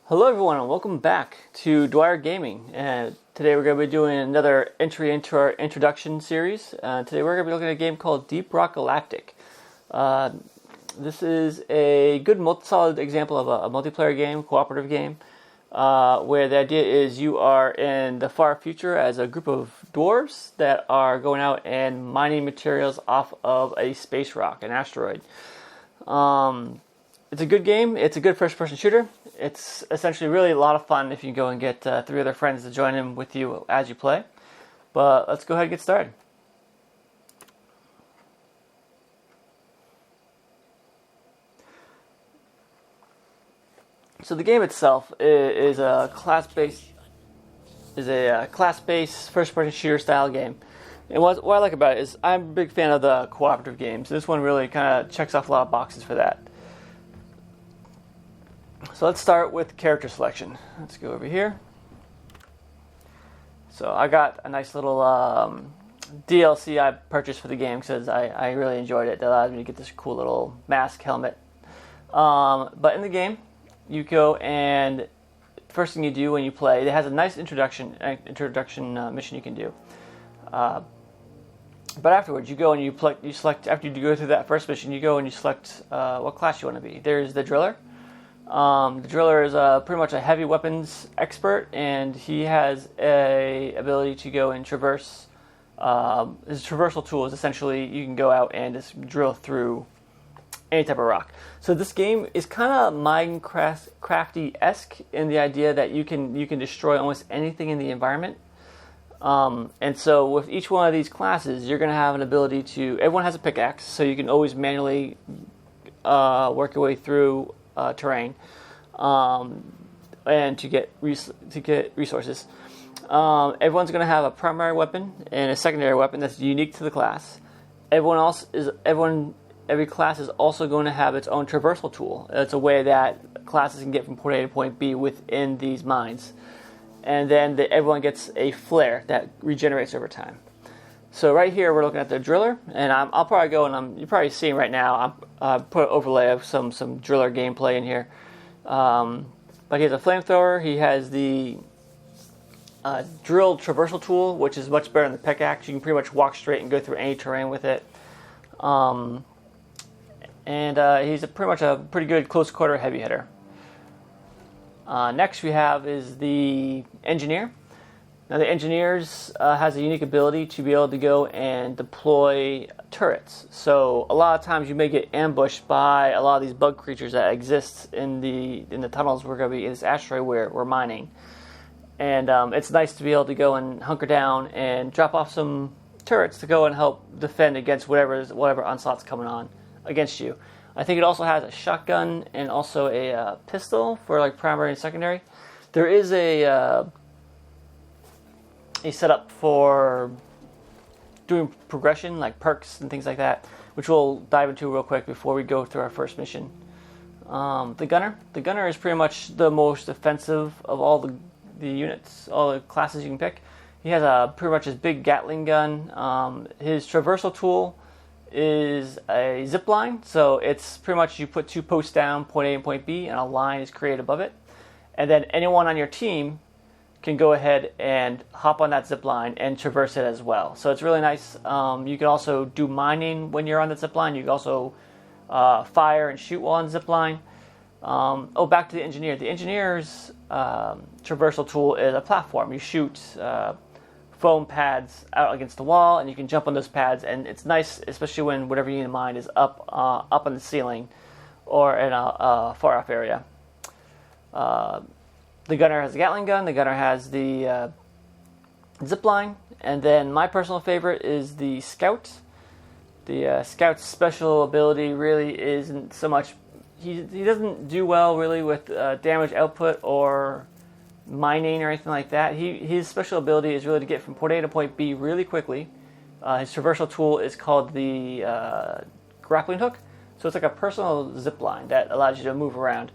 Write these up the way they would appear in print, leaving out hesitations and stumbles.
Hello everyone and welcome back to Dwyer Gaming. Today we're going to be doing another entry into our introduction series. Today we're going to be looking at a game called DeepRock Galactic. This is a good solid example of a multiplayer game, cooperative game, where the idea is you are in the far future as a group of dwarves that are going out and mining materials off of a space rock, an asteroid. It's a good game. It's a good first-person shooter. It's essentially really a lot of fun if you go and get 3 other friends to join in with you as you play. But let's go ahead and get started. So the game itself is a class-based first-person shooter style game. And what I like about it is I'm a big fan of the cooperative games. This one really kind of checks off a lot of boxes for that. So let's start with character selection. Let's go over here. So I got a nice little DLC I purchased for the game because I really enjoyed it. That allowed me to get this cool little mask helmet. But in the game, you go and first thing you do when you play, it has a nice introduction mission you can do. But afterwards, you go and you select, after you go through that first mission, you go and you select what class you want to be. There's the driller. The driller is pretty much a heavy weapons expert, and he has a ability to go and traverse. His traversal tool is essentially you can go out and just drill through any type of rock. So this game is kind of Minecraft-esque in the idea that you can destroy almost anything in the environment. And so with each one of these classes, you're going to have an ability to. Everyone has a pickaxe, so you can always manually work your way through terrain, and to get resources. Everyone's going to have a primary weapon and a secondary weapon that's unique to the class. Every class is also going to have its own traversal tool. It's a way that classes can get from point A to point B within these mines. And then everyone gets a flare that regenerates over time. So right here we're looking at the driller, and I'll probably go and you're probably seeing right now. I put an overlay of some driller gameplay in here. But he has a flamethrower. He has the drill traversal tool, which is much better than the pickaxe. You can pretty much walk straight and go through any terrain with it. And he's pretty good close quarter heavy hitter. Next we have is the engineer. Now the engineers has a unique ability to be able to go and deploy turrets. So a lot of times you may get ambushed by a lot of these bug creatures that exist in the tunnels we're going to be in this asteroid where we're mining. And it's nice to be able to go and hunker down and drop off some turrets to go and help defend against whatever onslaught's coming on against you. I think it also has a shotgun and also a pistol for like primary and secondary. There is a setup for doing progression, like perks and things like that, which we'll dive into real quick before we go through our first mission. The gunner is pretty much the most offensive of all the units, all the classes you can pick. He has pretty much his big Gatling gun. His traversal tool is a zip line, so it's pretty much you put 2 posts down, point A and point B, and a line is created above it. And then anyone on your team can go ahead and hop on that zip line and traverse it as well. So it's really nice. You can also do mining when you're on the zip line. You can also fire and shoot while on the zip line. Back to the engineer. The engineer's traversal tool is a platform. You shoot foam pads out against the wall, and you can jump on those pads. And it's nice, especially when whatever you need in mind is up on the ceiling or in a far off area. The gunner has the Gatling gun, the gunner has the zip line, and then my personal favorite is the scout. The scout's special ability really isn't so much. He doesn't do well really with damage output or mining or anything like that. His special ability is really to get from point A to point B really quickly. His traversal tool is called the grappling hook, so it's like a personal zip line that allows you to move around.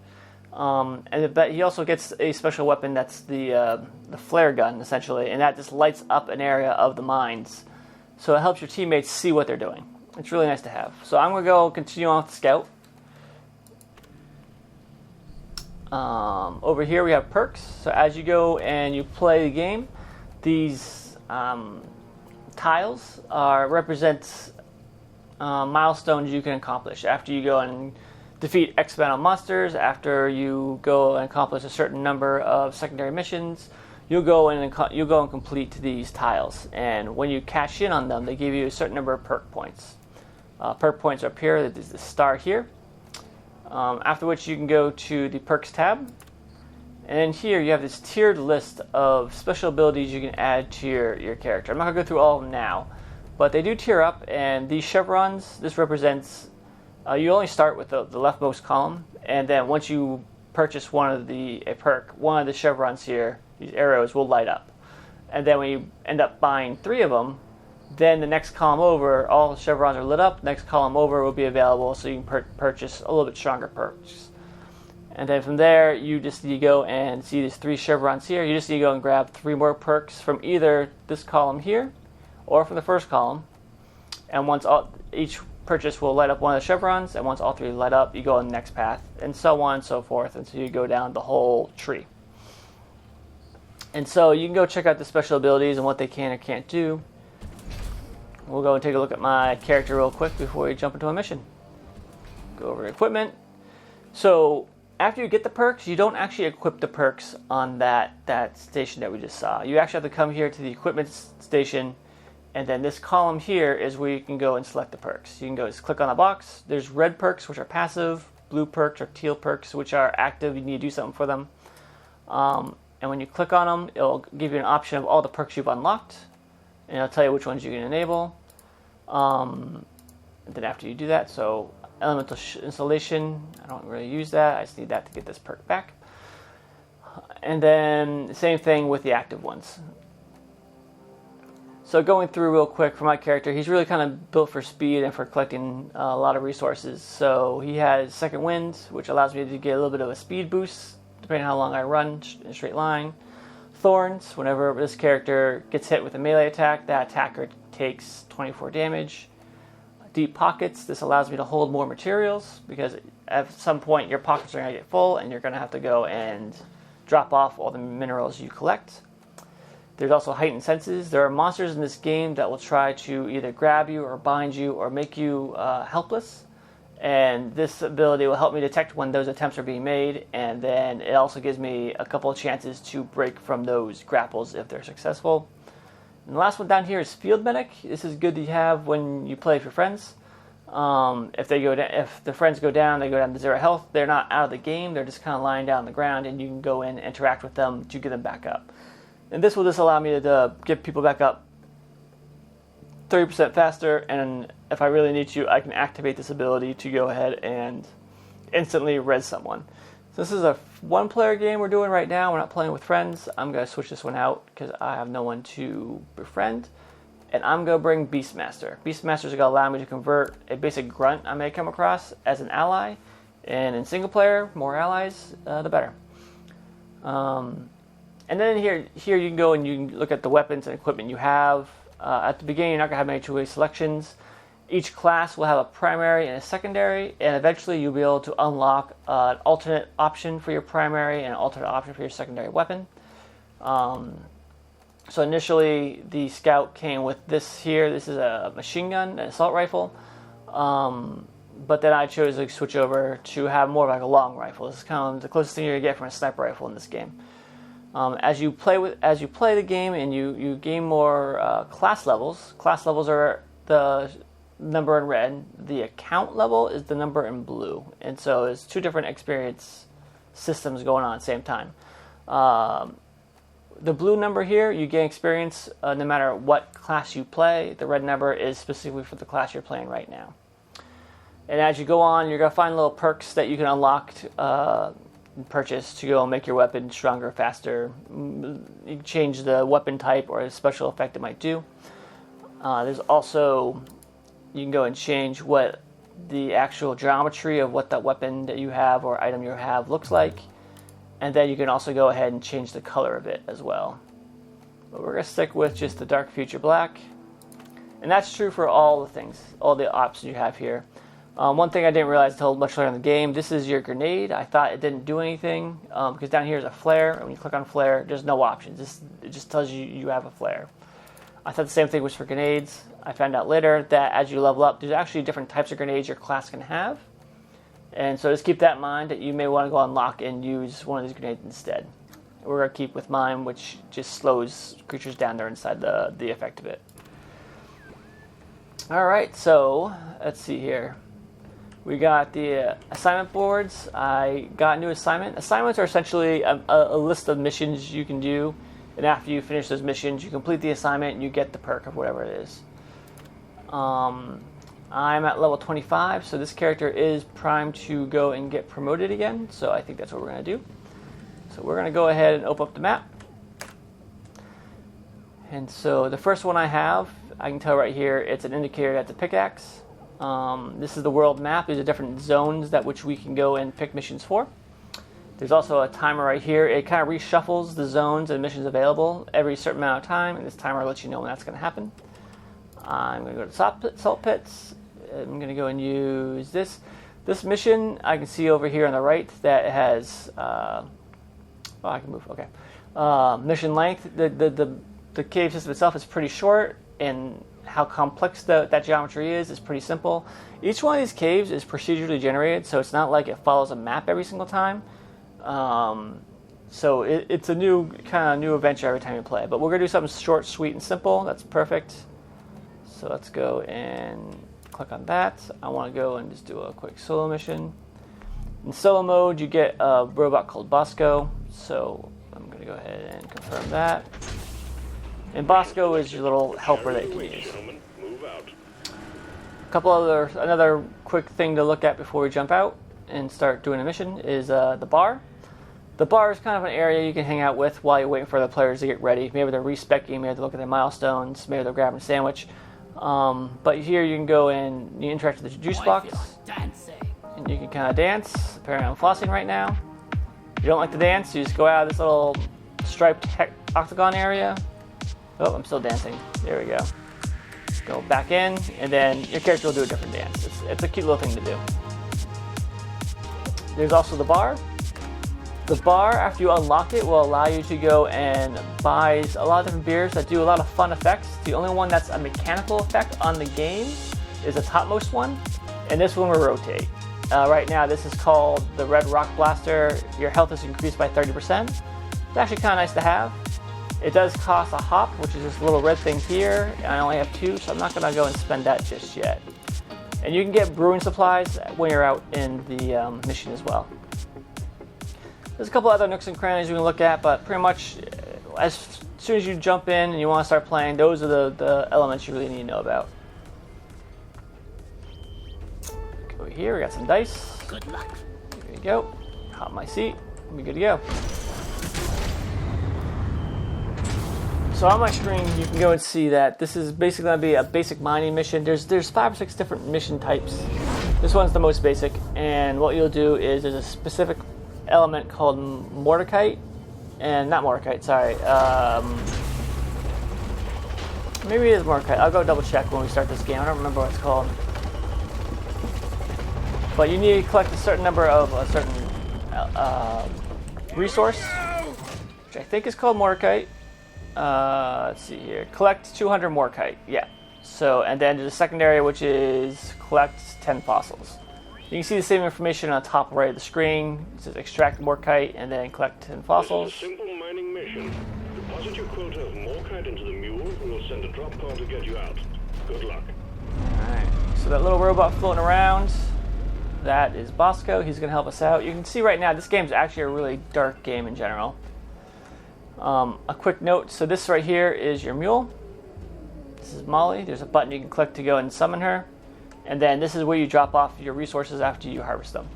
And he also gets a special weapon that's the flare gun, essentially, and that just lights up an area of the mines. So it helps your teammates see what they're doing. It's really nice to have. So I'm going to go continue on with the scout. Over here we have perks. So as you go and you play the game, these tiles represent milestones you can accomplish after you go and defeat X amount of monsters. After you go and accomplish a certain number of secondary missions, you'll go and complete these tiles. And when you cash in on them, they give you a certain number of perk points. Perk points are up here. There's the star here. After which you can go to the perks tab, and in here you have this tiered list of special abilities you can add to your character. I'm not going to go through all of them now, but they do tier up, and these chevrons, this represents, you only start with the leftmost column, and then once you purchase one of the chevrons here, these arrows will light up. And then when you end up buying 3 of them, then the next column over, all the chevrons are lit up. Next column over will be available, so you can purchase a little bit stronger perks. And then from there, you just need to go and see these 3 chevrons here. You just need to go and grab 3 more perks from either this column here or from the first column. And once each purchase will light up one of the chevrons, and once all 3 light up, you go on the next path, and so on and so forth until you go down the whole tree. And so you can go check out the special abilities and what they can or can't do. We'll go and take a look at my character real quick before we jump into a mission. Go over to equipment. So after you get the perks, you don't actually equip the perks on that station that we just saw. You actually have to come here to the equipment station, and then this column here is where you can go and select the perks. You can go just click on the box. There's red perks, which are passive. Blue perks or teal perks, which are active. You need to do something for them. And when you click on them, it'll give you an option of all the perks you've unlocked, and it'll tell you which ones you can enable. And then after you do that, so elemental installation, I don't really use that. I just need that to get this perk back. And then same thing with the active ones. So going through real quick for my character, he's really kind of built for speed and for collecting a lot of resources. So he has second wind, which allows me to get a little bit of a speed boost depending on how long I run in a straight line. Thorns, whenever this character gets hit with a melee attack, that attacker takes 24 damage. Deep pockets, this allows me to hold more materials, because at some point your pockets are going to get full and you're going to have to go and drop off all the minerals you collect. There's also heightened senses. There are monsters in this game that will try to either grab you or bind you or make you helpless. And this ability will help me detect when those attempts are being made, and then it also gives me a couple of chances to break from those grapples if they're successful. And the last one down here is Field Medic. This is good to have when you play with your friends. If the friends go down, they go down to 0 health. They're not out of the game. They're just kind of lying down on the ground, and you can go in and interact with them to get them back up. And this will just allow me to get people back up 30% faster, and if I really need to, I can activate this ability to go ahead and instantly res someone. So this is a 1-player game we're doing right now. We're not playing with friends. I'm going to switch this one out because I have no one to befriend. And I'm going to bring Beastmaster. Beastmaster is going to allow me to convert a basic grunt I may come across as an ally. And in single player, more allies, the better. And then here you can go and you can look at the weapons and equipment you have. At the beginning, you're not going to have many two-way selections. Each class will have a primary and a secondary, and eventually you'll be able to unlock an alternate option for your primary and an alternate option for your secondary weapon. So initially, the Scout came with this here. This is a machine gun, an assault rifle. But then I chose to switch over to have more of like a long rifle. This is kind of the closest thing you're going to get from a sniper rifle in this game. As you play the game and you gain more class levels. Class levels are the number in red. The account level is the number in blue, and so there's 2 different experience systems going on at the same time. The blue number here, you gain experience no matter what class you play. The red number is specifically for the class you're playing right now. And as you go on, you're going to find little perks that you can unlock purchase to go and make your weapon stronger, faster. You can change the weapon type or a special effect it might do. There's also, you can go and change what the actual geometry of what that weapon that you have or item you have looks like. And then you can also go ahead and change the color of it as well. But we're going to stick with just the Dark Future Black. And that's true for all the things, all the options you have here. One thing I didn't realize until much later in the game, this is your grenade. I thought it didn't do anything because down here is a flare, and when you click on flare, there's no options. It just tells you you have a flare. I thought the same thing was for grenades. I found out later that as you level up, there's actually different types of grenades your class can have. And so just keep that in mind that you may want to go unlock and use one of these grenades instead. We're going to keep with mine, which just slows creatures down there inside the effect of it. Alright, so let's see here. We got the assignment boards. I got a new assignment. Assignments are essentially a list of missions you can do. And after you finish those missions, you complete the assignment and you get the perk of whatever it is. I'm at level 25, so this character is primed to go and get promoted again. So I think that's what we're going to do. So we're going to go ahead and open up the map. And so the first one I have, I can tell right here, it's an indicator that's a pickaxe. This is the world map. These are different zones that which we can go and pick missions for. There's also a timer right here. It kind of reshuffles the zones and missions available every certain amount of time, and this timer lets you know when that's going to happen. I'm going to go to salt pits. I'm going to go and use this. This mission, I can see over here on the right that it has... I can move. Okay. Mission length. The cave system itself is pretty short, and how complex that geometry is pretty simple. Each one of these caves is procedurally generated, so it's not like it follows a map every single time. So it's a new adventure every time you play. But we're going to do something short, sweet, and simple. That's perfect. So let's go and click on that. I want to go and just do a quick solo mission. In solo mode, you get a robot called Bosco. So I'm going to go ahead and confirm that. And Bosco is your little helper that you can use. Another quick thing to look at before we jump out and start doing a mission is the bar. The bar is kind of an area you can hang out with while you're waiting for the players to get ready. Maybe they're respecing, maybe they're looking at their milestones, maybe they're grabbing a sandwich. But here you can go and you interact with the juice box. And you can kind of dance. Apparently I'm flossing right now. If you don't like to dance, you just go out of this little striped octagon area. Oh, I'm still dancing. There we go. Go back in, and then your character will do a different dance. It's a cute little thing to do. There's also the bar. The bar, after you unlock it, will allow you to go and buy a lot of different beers that do a lot of fun effects. The only one that's a mechanical effect on the game is the topmost one, and this one will rotate. Right now, this is called the Red Rock Blaster. Your health is increased by 30%. It's actually kind of nice to have. It does cost a hop, which is this little red thing here, and I only have 2, so I'm not going to go and spend that just yet. And you can get brewing supplies when you're out in the mission as well. There's a couple other nooks and crannies you can look at, but pretty much as soon as you jump in and you want to start playing, those are the elements you really need to know about. Over here, we got some dice. Good luck. There you go. Hop my seat. We'll be good to go. So on my screen, you can go and see that this is basically going to be a basic mining mission. There's 5 or 6 different mission types. This one's the most basic, and what you'll do is there's a specific element called Mordecai, and not Mordecai, sorry. Maybe it is Mordecai. I'll go double check when we start this game. I don't remember what it's called. But you need to collect a certain number of a certain resource, which I think is called Mordecai. Let's see here. Collect 200 Morkite. Yeah. So, and then there's a secondary, which is collect 10 fossils. You can see the same information on the top right of the screen. It says extract Morkite and then collect 10 fossils. This is a simple mining mission. Deposit your quota of Morkite into the mule, and we'll send a drop pod to get you out. Good luck. Alright. So that little robot floating around, that is Bosco. He's going to help us out. You can see right now, this game is actually a really dark game in general. A quick note, so this right here is your mule. This is Molly. There's a button you can click to go and summon her. And then this is where you drop off your resources after you harvest them.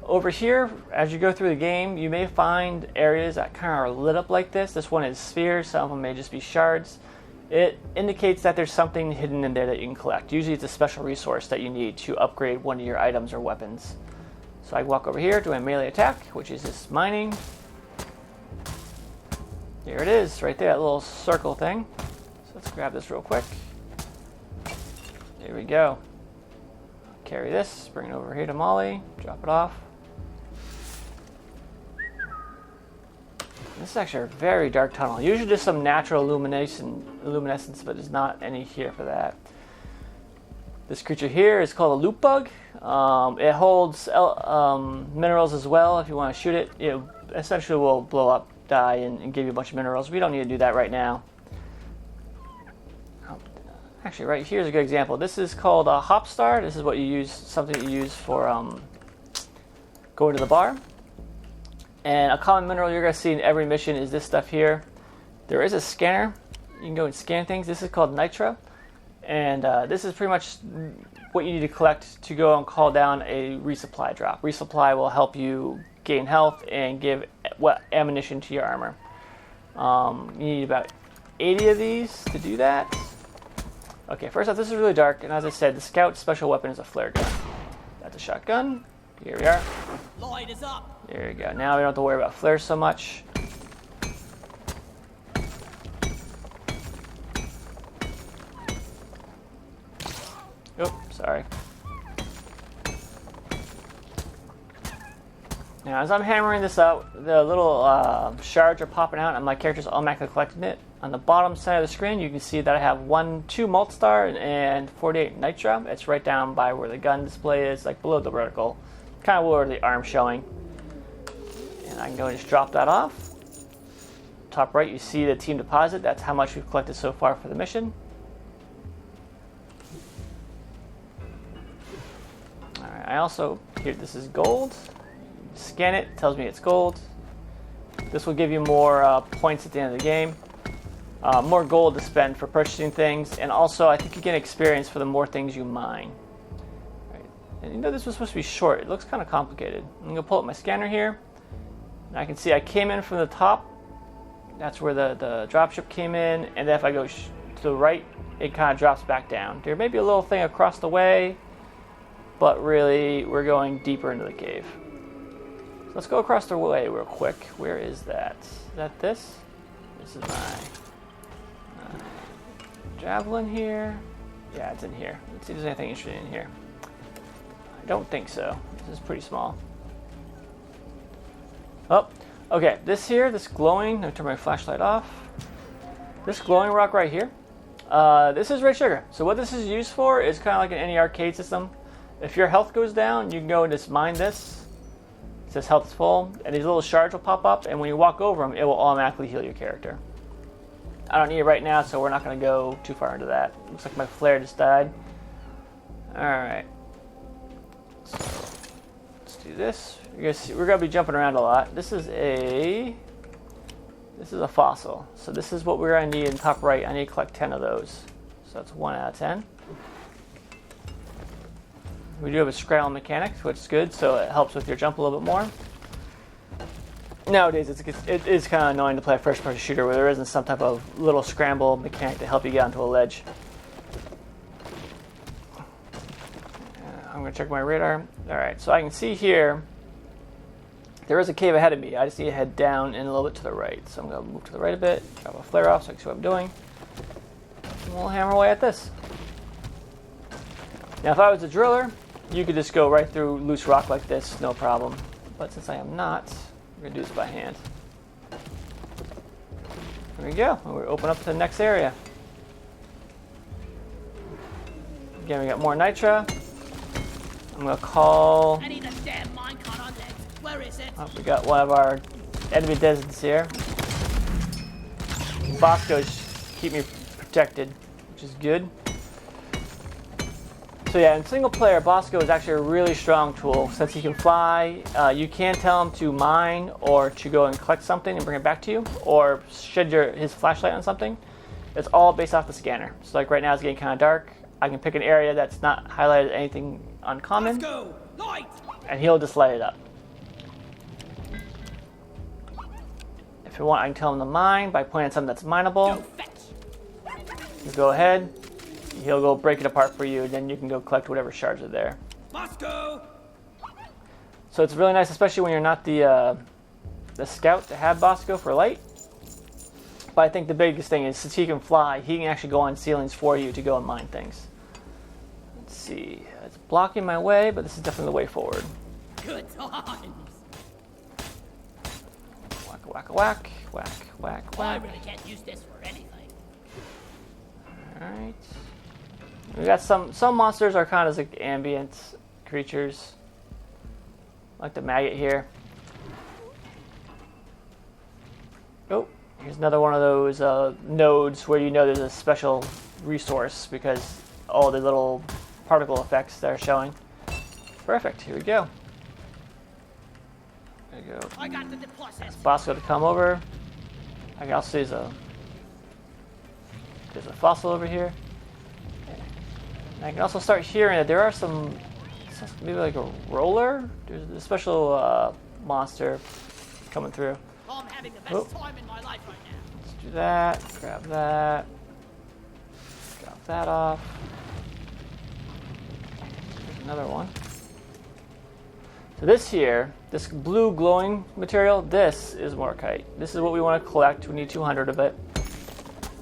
Over here, as you go through the game, you may find areas that kind of are lit up like this. This one is spheres, some of them may just be shards. It indicates that there's something hidden in there that you can collect. Usually it's a special resource that you need to upgrade one of your items or weapons. So I walk over here to a melee attack, which is this mining. There it is, right there, that little circle thing. So let's grab this real quick. There we go. carry this, bring it over here to Molly, drop it off. This is actually a very dark tunnel. Usually just some natural luminescence, but there's not any here for that. This creature here is called a loop bug. It holds minerals as well. If you want to shoot it, it essentially will blow up, die, and give you a bunch of minerals. We don't need to do that right now. Actually, right here's a good example. This is called a hop star. This is what you use, something you use for going to the bar. And a common mineral you're going to see in every mission is this stuff here. There is a scanner. You can go and scan things. This is called nitra. And this is pretty much what you need to collect to go and call down a resupply drop. Resupply will help you gain health and give ammunition to your armor. You need about 80 of these to do that. Okay, first off, this is really dark, and as I said, the scout's special weapon is a flare gun. That's a shotgun. Here we are. Light is up. There we go. Now we don't have to worry about flares so much. Oops, sorry. Now, as I'm hammering this out, the little shards are popping out, and my character's automatically collecting it. On the bottom side of the screen, you can see that I have 2 Malt Star and 48 Nitra. It's right down by where the gun display is, like below the vertical. Kind of where the arm's showing. And I can go and just drop that off. Top right, you see the team deposit. That's how much we've collected so far for the mission. Alright, I also, here, this is gold. Scan it, tells me it's gold. This will give you more points at the end of the game. More gold to spend for purchasing things, and also I think you get experience for the more things you mine. Right. And you know this was supposed to be short. It looks kind of complicated. I'm going to pull up my scanner here. And I can see I came in from the top. That's where the dropship came in, and then if I go to the right, it kind of drops back down. There may be a little thing across the way, but really we're going deeper into the cave. So let's go across the way real quick. Where is that? Is that this? This is my javelin here. Yeah, it's in here. Let's see if there's anything interesting in here. I don't think so. This is pretty small. Oh, okay. This glowing, I'm going to turn my flashlight off. This glowing rock right here, this is red sugar. So what this is used for is kind of like in any arcade system. If your health goes down, you can go and just mine this. It says health is full, and these little shards will pop up, and when you walk over them, it will automatically heal your character. I don't need it right now, so we're not going to go too far into that. Looks like my flare just died. Alright. So, let's do this. We're going to be jumping around a lot. This is a fossil. So this is what we're going to need in top right. I need to collect 10 of those. So that's 1 out of 10. We do have a scramble mechanic, which is good, so it helps with your jump a little bit more. Nowadays, it is kind of annoying to play a first-person shooter where there isn't some type of little scramble mechanic to help you get onto a ledge. I'm going to check my radar. Alright, so I can see here, there is a cave ahead of me. I just need to head down and a little bit to the right. So I'm going to move to the right a bit, drop a flare off so I can see what I'm doing. And we'll hammer away at this. Now, if I was a driller, you could just go right through loose rock like this, no problem. But since I am not, we're going to do this by hand. There we go. We open up to the next area. Again, we got more nitra. I'm going to call... I need a damn minecart on legs. Where is it? Oh, we got one of our enemy deserts here. Bosco's keep me protected, which is good. So yeah, in single player, Bosco is actually a really strong tool. Since he can fly, you can tell him to mine or to go and collect something and bring it back to you, or shed his flashlight on something. It's all based off the scanner. So like right now it's getting kind of dark. I can pick an area that's not highlighted anything uncommon, Bosco, light! and he'll just light it up. If you want, I can tell him to mine by pointing at something that's mineable. Go fetch. You go ahead. He'll go break it apart for you, and then you can go collect whatever shards are there. Bosco! So it's really nice, especially when you're not the scout, to have Bosco for light. But I think the biggest thing is, since he can fly, he can actually go on ceilings for you to go and mine things. Let's see. It's blocking my way, but this is definitely the way forward. Good times. Whack, whack, whack, whack, whack, I whack. really can't use this for anything. Alright. We got some monsters are kind of like ambient creatures. Like the maggot here. Oh, here's another one of those nodes where you know there's a special resource because all the little particle effects that are showing. Perfect, here we go. There you go. I got the deposit. Boss got to come over. I can also see there's a fossil over here. And I can also start hearing that there are some, maybe like a roller. There's a special monster coming through. I'm having the best time in my life right now. Let's do that. Grab that. Drop that off. There's another one. So this here, this blue glowing material, this is Morkite. This is what we want to collect. We need 200 of it.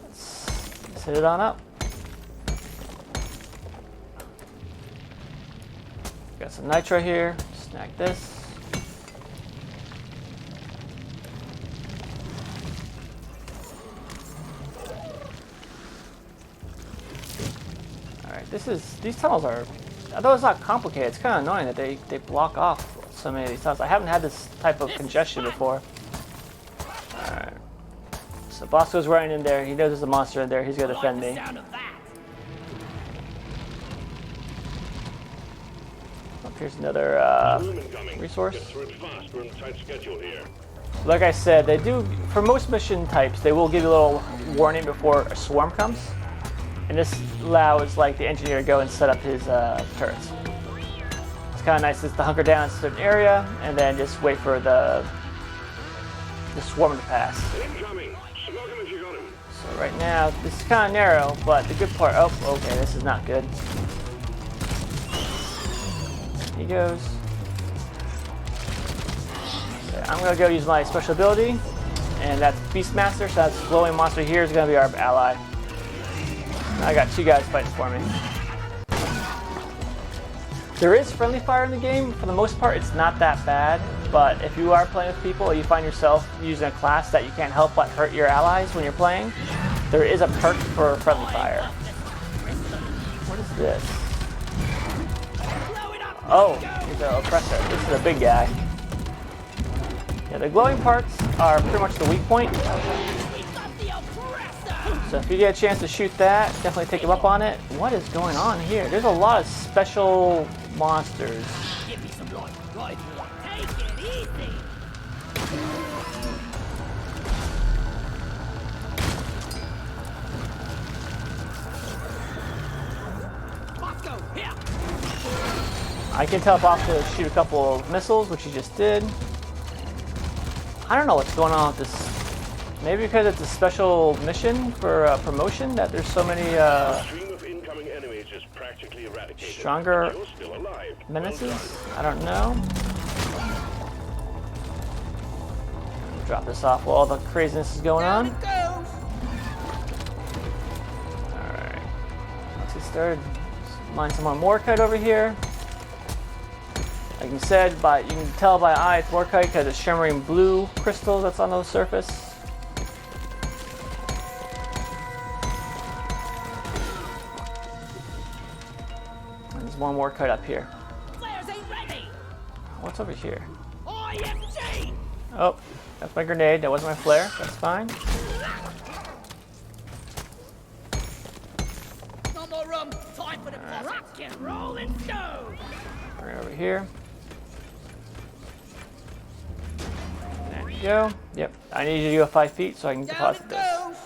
Let's hit it on up. Got some nitro here. Snag this. Alright, these tunnels are, although it's not complicated, it's kind of annoying that they block off so many of these tunnels. I haven't had this type of congestion before. Alright. So boss goes running in there. He knows there's a monster in there. He's going to defend me. Sound of that. Oh, here's another Room incoming. resource. Get through it fast. We're on a tight schedule here. Like I said, they do, for most mission types, they will give you a little warning before a swarm comes. And this allows like the engineer to go and set up his turrets. It's kind of nice just to hunker down in a certain area and then just wait for the swarm to pass. Incoming. Smoke him if you got him. So right now, this is kind of narrow, but the good part, oh, okay, this is not good. He goes. Okay, I'm gonna go use my special ability, and that's Beastmaster, so that's glowing monster here is gonna be our ally. I got two guys fighting for me. There is friendly fire in the game. For the most part, it's not that bad. But if you are playing with people or you find yourself using a class that you can't help but hurt your allies when you're playing, there is a perk for friendly fire. What is this? Oh, he's an oppressor. This is a big guy. Yeah, the glowing parts are pretty much the weak point. So if you get a chance to shoot that, definitely take him up on it. What is going on here? There's a lot of special monsters. Give me some light. Right. Take it easy. Bosco, here. I can tell Boss to shoot a couple of missiles, which he just did. I don't know what's going on with this. Maybe because it's a special mission for promotion that there's so many Stream of incoming enemies is practically eradicated. stronger You're still alive. menaces. I don't know. Drop this off while all the craziness is going Down on. it goes. Alright. Let's get started. Let's mine some more Morkite over here. Like you said, you can tell by eye it's Morkite because it's shimmering blue crystals that's on the surface. And there's one Morkite up here. Flares ain't ready. What's over here? IMG. Oh, that's my grenade. That wasn't my flare. That's fine. No more room. Time for the rock and rolling stone. Right over here. There you go. Yep. I need you to go 5 feet so I can Down deposit it this. goes.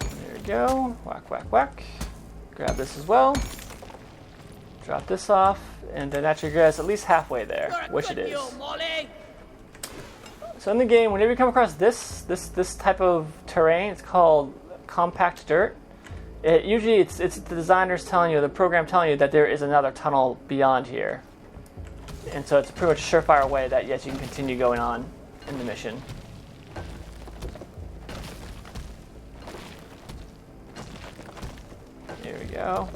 There you go. Whack, whack, whack. Grab this as well. Drop this off, and then that should get us at least halfway there, You're a which it good is. mule, Molly. So in the game, whenever you come across this type of terrain, it's called compact dirt. Usually it's the designers telling you, the program telling you that there is another tunnel beyond here. And so it's a pretty much surefire way that, yes, you can continue going on in the mission. Here we go.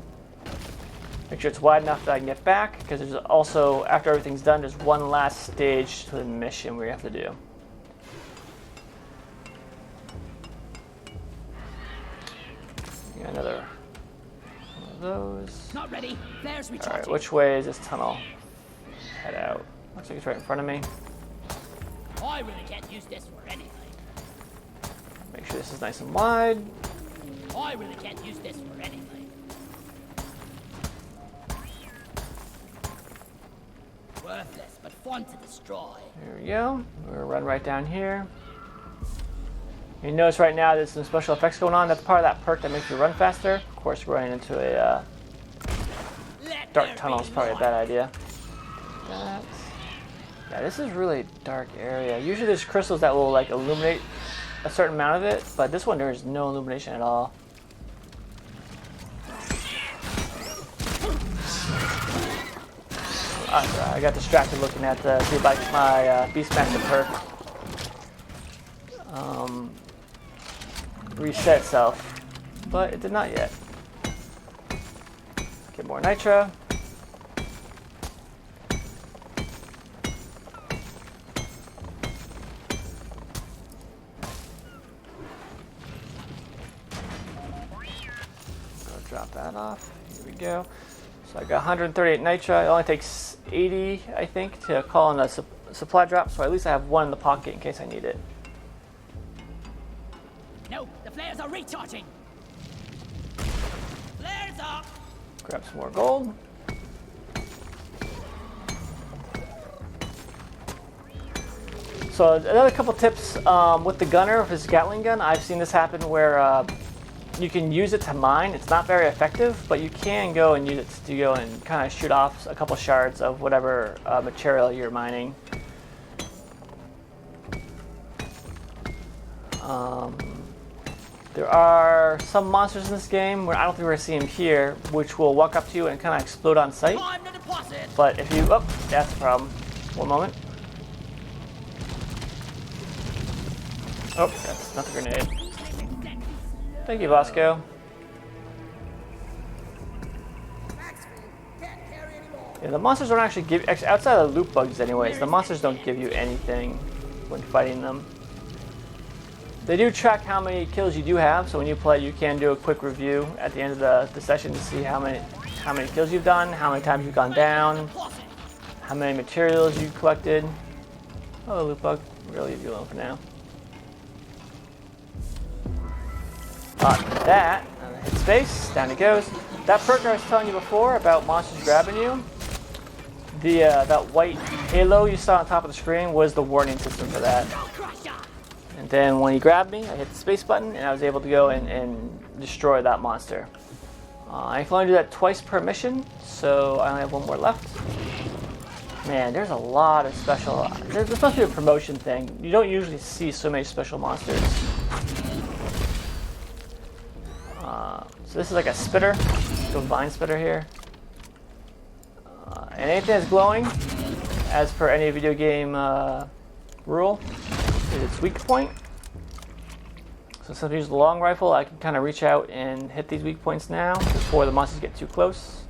Make sure it's wide enough that I can get back, because there's also, after everything's done, there's one last stage to the mission we have to do. Got another one of those. Not ready. Flares recharging. Alright, which way is this tunnel? Head out. Looks like it's right in front of me. I really can't use this for anything. Make sure this is nice and wide. I really can't use this for anything. Worthless, but fun to destroy. There we go. We're gonna run right down here. You notice right now there's some special effects going on. That's part of that perk that makes you run faster. Of course, running into a dark tunnel is probably a bad idea. Yeah, this is really dark area. Usually there's crystals that will like illuminate a certain amount of it, but this one there is no illumination at all. I got distracted looking at see if my Beastmaster perk reset itself, but it did not yet. Get more nitro. Drop that off. Here we go. So I got 138 nitro. It only takes 80, I think, to call in a supply drop. So at least I have one in the pocket in case I need it. No, the flares are recharging. Flares up. Grab some more gold. So another couple tips with the gunner of his Gatling gun. I've seen this happen where you can use it to mine. It's not very effective, but you can go and use it to go and kind of shoot off a couple shards of whatever material you're mining. There are some monsters in this game where I don't think we're going to see them here, which will walk up to you and kind of explode on sight. But if you, oh, that's the problem. One moment. Oh, that's not the grenade. Thank you, Bosco. Yeah, the monsters don't actually give, outside of the loot bugs anyways, the monsters don't give you anything when fighting them. They do track how many kills you do have, so when you play you can do a quick review at the end of the session to see how many kills you've done, how many times you've gone down, how many materials you collected. Oh, loot bug, we're gonna leave you alone for now. That, hit space, down it goes. That perk I was telling you before about monsters grabbing you, that white halo you saw on top of the screen was the warning system for that. And then when he grabbed me, I hit the space button and I was able to go and destroy that monster. I can only do that twice per mission, so I only have one more left. Man, there's a lot of special, there's supposed to be a promotion thing. You don't usually see so many special monsters. So this is like a spitter, a vine spitter here. And anything that's glowing, as per any video game rule, is its weak point. So since I use the long rifle, I can kind of reach out and hit these weak points now before the monsters get too close.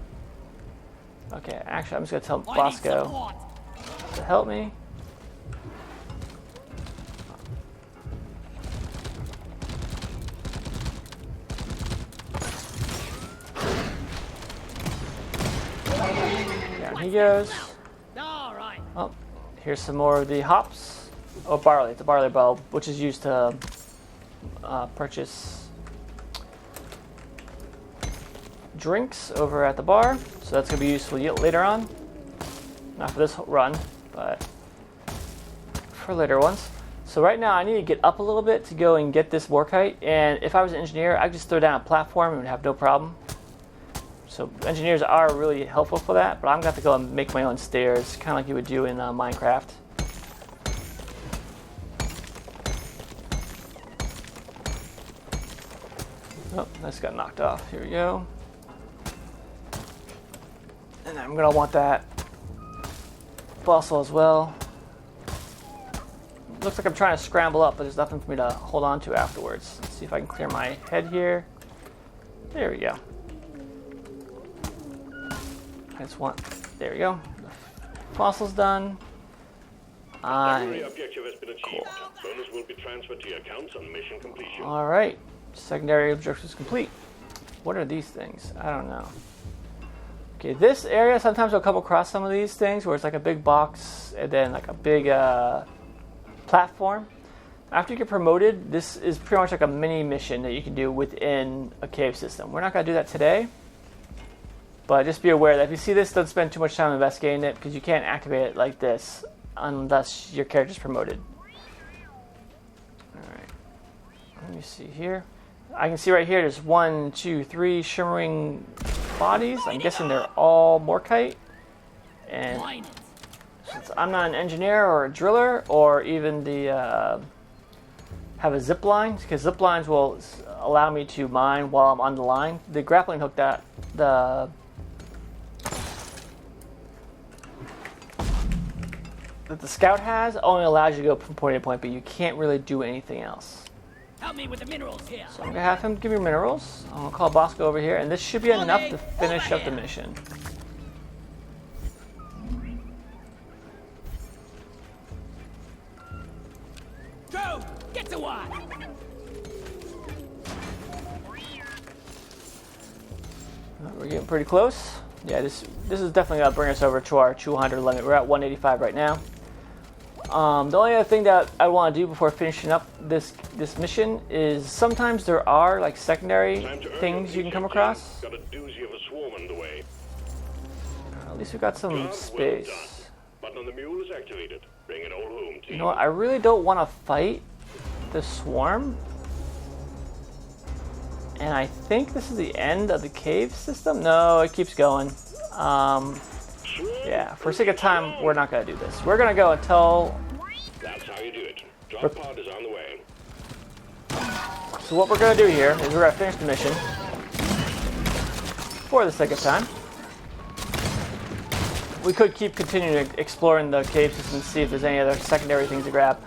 Okay, actually I'm just gonna tell Bosco to help me. Down he goes. Oh, here's some more of the hops. Oh, barley. It's a barley bulb, which is used to purchase drinks over at the bar. So that's going to be useful later on. Not for this run, but for later ones. So right now I need to get up a little bit to go and get this war kite. And if I was an engineer, I'd just throw down a platform and would have no problem. So engineers are really helpful for that, but I'm going to have to go and make my own stairs, kind of like you would do in Minecraft. Oh, this got knocked off. Here we go. And I'm going to want that fossil as well. Looks like I'm trying to scramble up, but there's nothing for me to hold on to afterwards. Let's see if I can clear my head here. There we go. I just want... There we go. Fossil's done. Primary objective has been achieved. Bonus will be transferred to your accounts on mission completion. Alright. Secondary objective is complete. What are these things? I don't know. Okay, this area, sometimes I'll come across some of these things where it's like a big box and then like a big platform. After you get promoted, this is pretty much like a mini mission that you can do within a cave system. We're not going to do that today, but just be aware that if you see this, don't spend too much time investigating it because you can't activate it like this unless your character's promoted. Alright, let me see here. I can see right here there's 1, 2, 3 shimmering bodies. I'm guessing they're all Morkite. And since I'm not an engineer or a driller or even the have a zip line, because zip lines will allow me to mine while I'm on the line. The grappling hook that the scout has only allows you to go from point A to point B. You can't really do anything else. Help me with the minerals here. So I'm gonna have him give me minerals. I'm gonna call Bosco over here, and this should be enough to finish up the mission. Go! Get to work! We're getting pretty close. Yeah, this is definitely gonna bring us over to our 200 limit. We're at 185 right now. The only other thing that I want to do before finishing up this mission is sometimes there are like secondary things you can come across. Got a doozy of a swarm underway. At least we got some space. Well done. Button on the mule is activated. Bring it all home, team. You know what? I really don't want to fight the swarm. And I think this is the end of the cave system. No, it keeps going. Yeah, for sake of time, we're not going to do this. We're going to go until... That's how you do it. Drop pod is on the way. So what we're going to do here is we're going to finish the mission. For the sake of time. We could keep continuing exploring the cave system and see if there's any other secondary things to grab.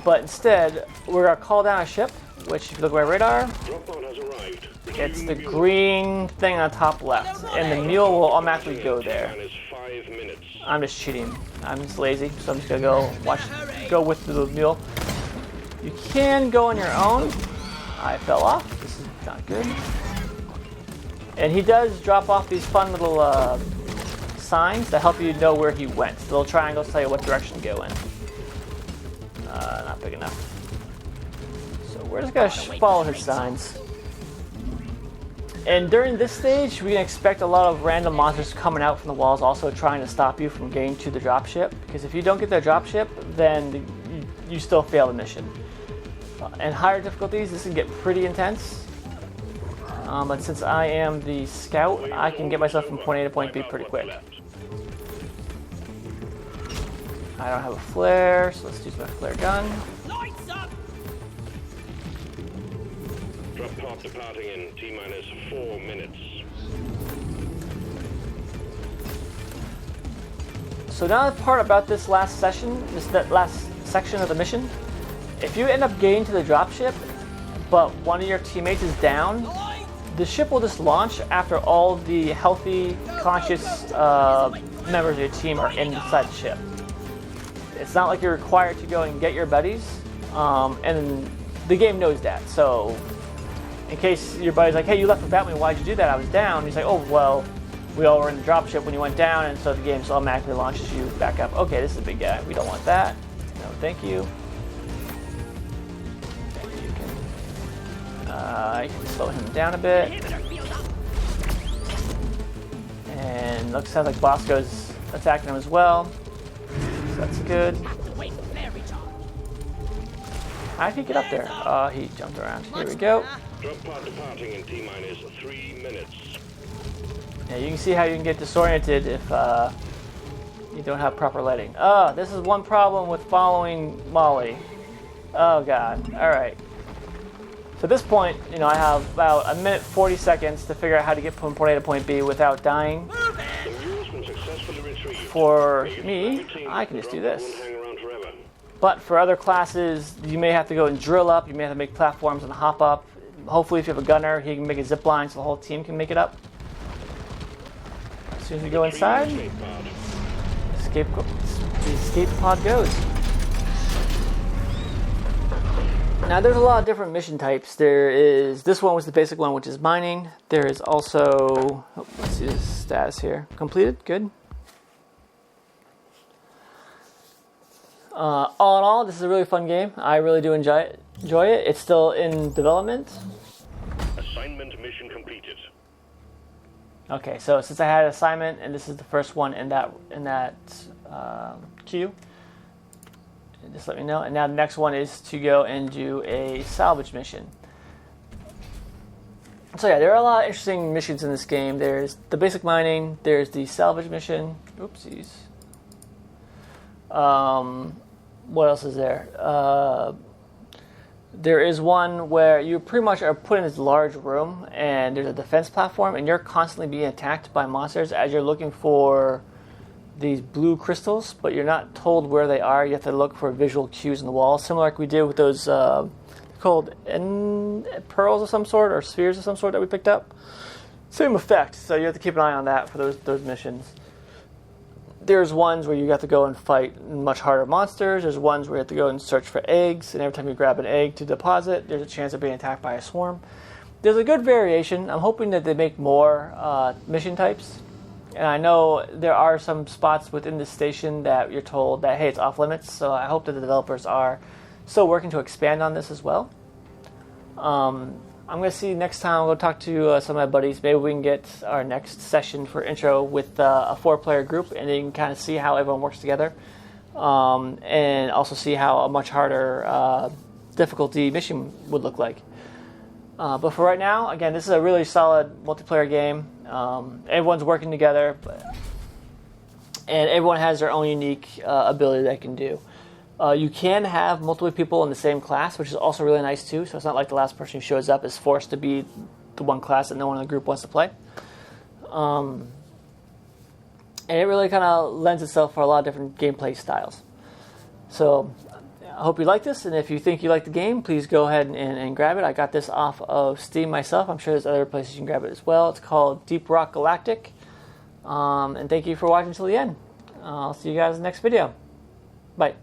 But instead, we're going to call down a ship, which if you look at my radar, Drop pod has arrived. it's the green thing on top left, and the mule will automatically go there. Is 5 minutes. I'm just cheating. I'm just lazy, so I'm just gonna go with the mule. You can go on your own. I fell off. This is not good. And he does drop off these fun little signs that help you know where he went. The little triangles tell you what direction to go in. Not big enough. So we're just gonna follow his signs. And during this stage, we can expect a lot of random monsters coming out from the walls, also trying to stop you from getting to the dropship. Because if you don't get the dropship, then you still fail the mission. And higher difficulties, this can get pretty intense. But since I am the scout, I can get myself from point A to point B pretty quick. I don't have a flare, so let's use my flare gun. Lights up! Drop pod departing in T-minus 4 minutes. So another part about this last session, that last section of the mission, if you end up getting to the dropship, but one of your teammates is down, the ship will just launch after all the healthy, conscious members of your team are inside the ship. It's not like you're required to go and get your buddies, and the game knows that. So, in case your buddy's like, "Hey, you left without me. Why'd you do that? I was down." He's like, "Oh, well, we all were in the dropship when you went down, and so the game just automatically launches you back up." Okay, this is a big guy. We don't want that. No, thank you. I can slow him down a bit. And looks like Bosco's attacking him as well. So that's good. How did he get up there? He jumped around. Here we go. Drop pod departing in T-minus 3 minutes. Yeah, you can see how you can get disoriented if you don't have proper lighting. Oh, this is one problem with following Molly. Oh god. Alright. So at this point, you know, I have about 1 minute 40 seconds to figure out how to get from point A to point B without dying. The mule's been successfully for You get me, back to team, I can just do drop this. won't hang around forever. But for other classes, you may have to go and drill up. You may have to make platforms and hop up. Hopefully, if you have a gunner, he can make a zip line so the whole team can make it up. As soon as we go inside, the escape pod goes. Now, there's a lot of different mission types. This one was the basic one, which is mining. There is also, let's see the status here. Completed, good. All in all, this is a really fun game. I really do enjoy it. It's still in development. Assignment mission completed. Okay, so since I had an assignment, and this is the first one in that queue, just let me know. And now the next one is to go and do a salvage mission. So yeah, there are a lot of interesting missions in this game. There's the basic mining. There's the salvage mission. Oopsies. What else is there? There is one where you pretty much are put in this large room, and there's a defense platform, and you're constantly being attacked by monsters as you're looking for these blue crystals, but you're not told where they are. You have to look for visual cues in the wall, similar like we did with those called pearls of some sort or spheres of some sort that we picked up. Same effect, so you have to keep an eye on that for those missions. There's ones where you have to go and fight much harder monsters. There's ones where you have to go and search for eggs, and every time you grab an egg to deposit, there's a chance of being attacked by a swarm. There's a good variation. I'm hoping that they make more mission types. And I know there are some spots within the station that you're told that, hey, it's off limits, so I hope that the developers are still working to expand on this as well. I'm going to see next time. I'm going to talk to some of my buddies. Maybe we can get our next session for intro with a 4-player group, and then you can kind of see how everyone works together, and also see how a much harder difficulty mission would look like. But for right now, again, this is a really solid multiplayer game. Everyone's working together, and everyone has their own unique ability they can do. You can have multiple people in the same class, which is also really nice too. So it's not like the last person who shows up is forced to be the one class that no one in the group wants to play. And it really kind of lends itself for a lot of different gameplay styles. So I hope you like this, and if you think you like the game, please go ahead and grab it. I got this off of Steam myself. I'm sure there's other places you can grab it as well. It's called DeepRock Galactic. And thank you for watching until the end. I'll see you guys in the next video. Bye.